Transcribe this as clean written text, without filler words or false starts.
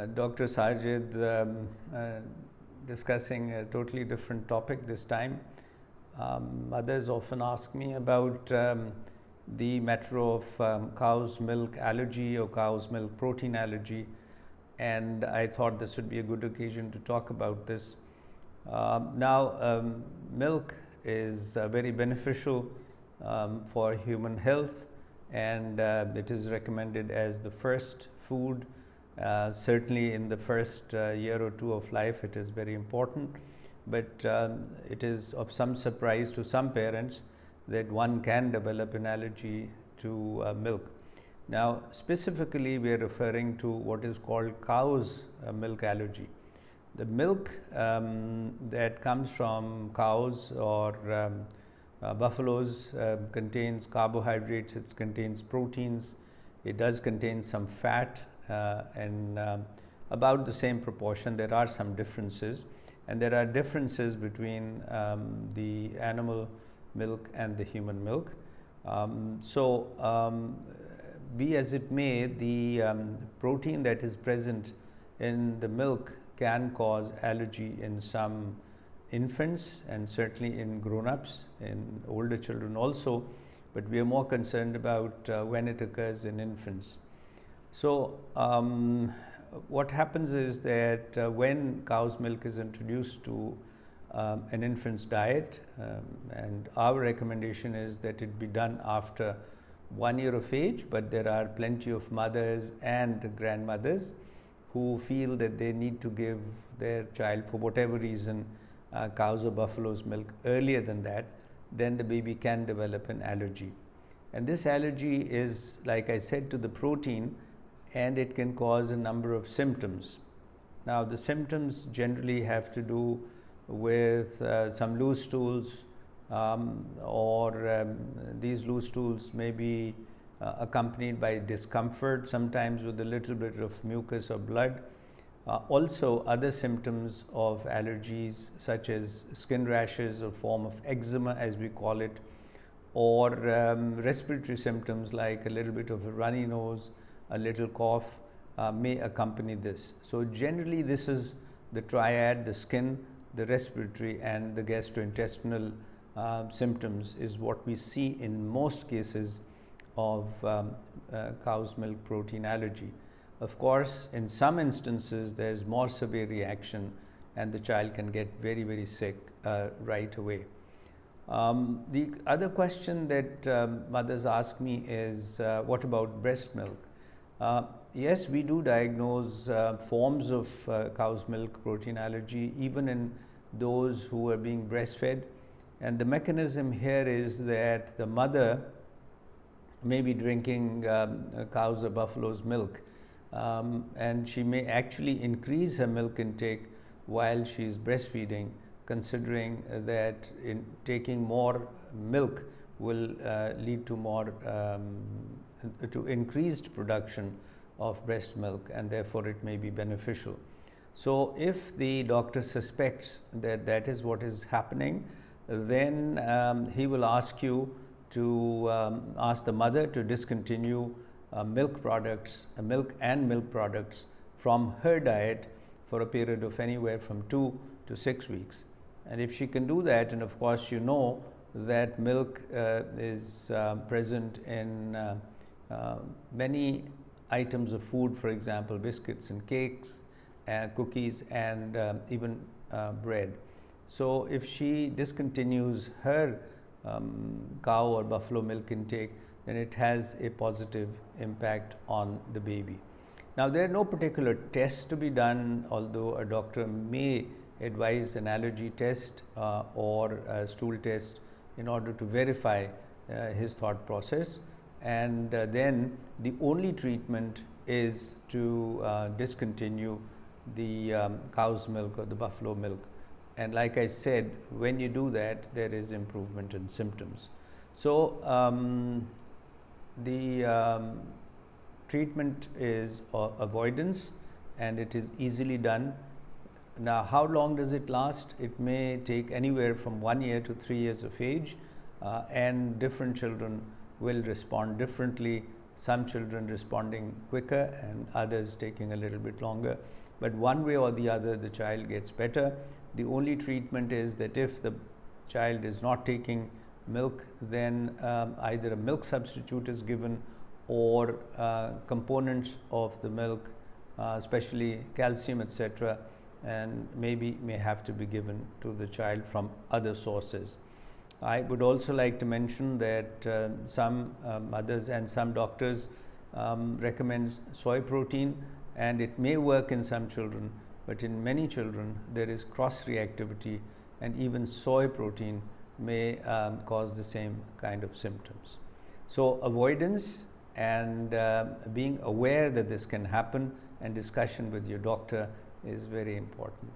Dr. Sajid discussing a totally different topic this time. Others often ask me about the matter of cow's milk allergy or cow's milk protein allergy, and I thought this would be a good occasion to talk about this. Milk is very beneficial for human health, and it is recommended as the first food. Certainly in the first year or two of life it is very important, but it is of some surprise to some parents that one can develop an allergy to milk. Now specifically we are referring to what is called cow's milk allergy. The milk that comes from cows or buffaloes contains carbohydrates, it contains proteins, it does contain some fat, and about the same proportion. There are some differences, and there are differences between the animal milk and the human milk. Be as it may, the protein that is present in the milk can cause allergy in some infants and certainly in grown-ups, in older children also, but we are more concerned about when it occurs in infants. So what happens is that when cow's milk is introduced to an infant's diet, and our recommendation is that it be done after 1 year of age, but there are plenty of mothers and grandmothers who feel that they need to give their child, for whatever reason, cow's or buffalo's milk earlier than that, then the baby can develop an allergy. And this allergy is, like I said, to the protein, and it can cause a number of symptoms. Now the symptoms generally have to do with some loose stools, these loose stools may be accompanied by discomfort, sometimes with a little bit of mucus or blood. Also other symptoms of allergies such as skin rashes or form of eczema as we call it, or respiratory symptoms like a little bit of a runny nose, a little cough may accompany this. So generally this is the triad: the skin, the respiratory and the gastrointestinal symptoms is what we see in most cases of cow's milk protein allergy. Of course, in some instances there is more severe reaction and the child can get very, very sick right away. The other question that mothers ask me is what about breast milk? Yes, we do diagnose forms of cow's milk protein allergy even in those who are being breastfed, and the mechanism here is that the mother may be drinking cow's or buffalo's milk, and she may actually increase her milk intake while she is breastfeeding, considering that in taking more milk will lead to more to increased production of breast milk, and therefore it may be beneficial. So if the doctor suspects that that is what is happening, then he will ask you to ask the mother to discontinue milk and milk products from her diet for a period of anywhere from 2 to 6 weeks. And if she can do that, and of course you know that milk is present in many items of food, for example biscuits and cakes, cookies and even bread. So if she discontinues her cow or buffalo milk intake, then it has a positive impact on the baby. Now there are no particular tests to be done, although a doctor may advise an allergy test or a stool test in order to verify his thought process, and then the only treatment is to discontinue the cow's milk or the buffalo milk. And like I said, when you do that, there is improvement in symptoms. So the treatment is avoidance, and it is easily done. Now how long does it last? It may take anywhere from 1 year to 3 years of age, and different children will respond differently. some children responding quicker and others taking a little bit longer. But one way or the other, the child gets better. The only treatment is that if the child is not taking milk, then either a milk substitute is given, or components of the milk, especially calcium, etc., and maybe may have to be given to the child from other sources. I would also like to mention that some mothers and some doctors recommend soy protein, and it may work in some children, but in many children there is cross reactivity, and even soy protein may cause the same kind of symptoms. So avoidance and being aware that this can happen, and discussion with your doctor is very important.